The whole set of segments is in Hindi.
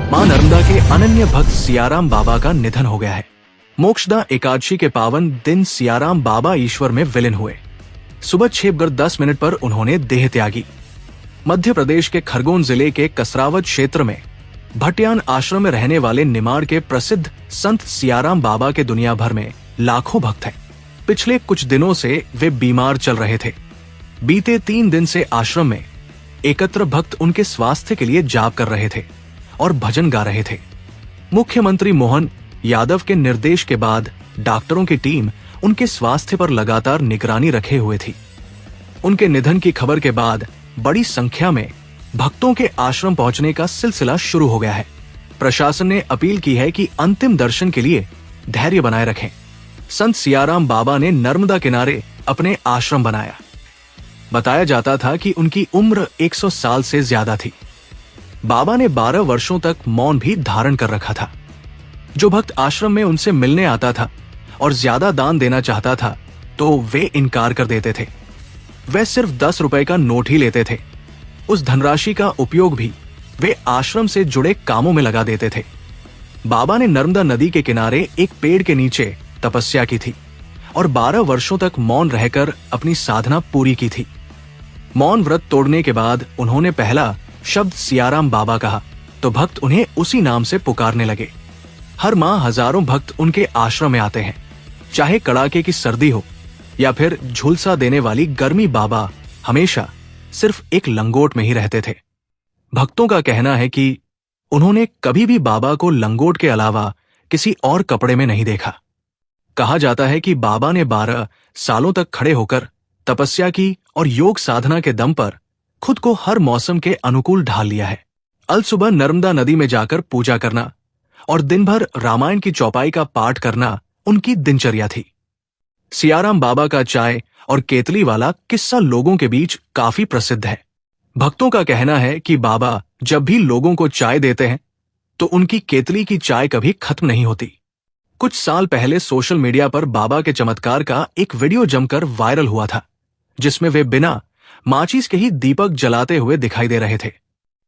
मां नर्मदा के अनन्य भक्त सियाराम बाबा का निधन हो गया है। मोक्षदा एकादशी के पावन दिन सियाराम बाबा ईश्वर में विलीन हुए। सुबह 6:10 पर उन्होंने देह त्यागी। मध्य प्रदेश के खरगोन जिले के कसरावत क्षेत्र में भटियान आश्रम में रहने वाले निमाड़ के प्रसिद्ध संत सियाराम बाबा के दुनिया भर में लाखों भक्त हैं। पिछले कुछ दिनों से वे बीमार चल रहे थे। बीते 3 दिन से आश्रम में एकत्र भक्त उनके स्वास्थ्य के लिए जाप कर रहे थे और भजन गा रहे थे। मुख्यमंत्री मोहन यादव के निर्देश के बाद डॉक्टरों की टीम उनके स्वास्थ्य पर लगातार निगरानी रखे हुए थी। उनके निधन की खबर के बाद बड़ी संख्या में भक्तों के आश्रम पहुंचने का सिलसिला शुरू हो गया है। प्रशासन ने अपील की है कि अंतिम दर्शन के लिए धैर्य बनाए रखें। संत सियाराम बाबा ने नर्मदा किनारे अपने आश्रम बनाया। बताया जाता था कि उनकी उम्र 100 साल से ज्यादा थी। बाबा ने 12 वर्षों तक मौन भी धारण कर रखा था। जो भक्त आश्रम में उनसे मिलने आता था और ज्यादा दान देना चाहता था तो वे इनकार कर देते थे। वे सिर्फ 10 रुपए का नोट ही लेते थे। उस धनराशि का उपयोग भी वे आश्रम से जुड़े कामों में लगा देते थे। बाबा ने नर्मदा नदी के किनारे एक पेड़ के नीचे तपस्या की थी और 12 वर्षों तक मौन रहकर अपनी साधना पूरी की थी। मौन व्रत तोड़ने के बाद उन्होंने पहला शब्द सियाराम बाबा कहा तो भक्त उन्हें उसी नाम से पुकारने लगे। हर माह हजारों भक्त उनके आश्रम में आते हैं। चाहे कड़ाके की सर्दी हो या फिर झुलसा देने वाली गर्मी, बाबा हमेशा सिर्फ एक लंगोट में ही रहते थे। भक्तों का कहना है कि उन्होंने कभी भी बाबा को लंगोट के अलावा किसी और कपड़े में नहीं देखा। कहा जाता है कि बाबा ने 12 सालों तक खड़े होकर तपस्या की और योग साधना के दम पर खुद को हर मौसम के अनुकूल ढाल लिया है। अल सुबह नर्मदा नदी में जाकर पूजा करना और दिन भर रामायण की चौपाई का पाठ करना उनकी दिनचर्या थी। सियाराम बाबा का चाय और केतली वाला किस्सा लोगों के बीच काफी प्रसिद्ध है। भक्तों का कहना है कि बाबा जब भी लोगों को चाय देते हैं तो उनकी केतली की चाय कभी खत्म नहीं होती। कुछ साल पहले सोशल मीडिया पर बाबा के चमत्कार का एक वीडियो जमकर वायरल हुआ था, जिसमें वे बिना माचिस के ही दीपक जलाते हुए दिखाई दे रहे थे।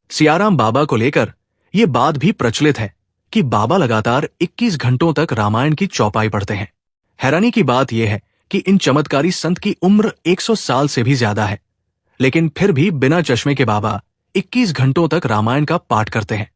सियाराम बाबा को लेकर यह बात भी प्रचलित है कि बाबा लगातार 21 घंटों तक रामायण की चौपाई पढ़ते हैं। हैरानी की बात यह है कि इन चमत्कारी संत की उम्र 100 साल से भी ज्यादा है, लेकिन फिर भी बिना चश्मे के बाबा 21 घंटों तक रामायण का पाठ करते हैं।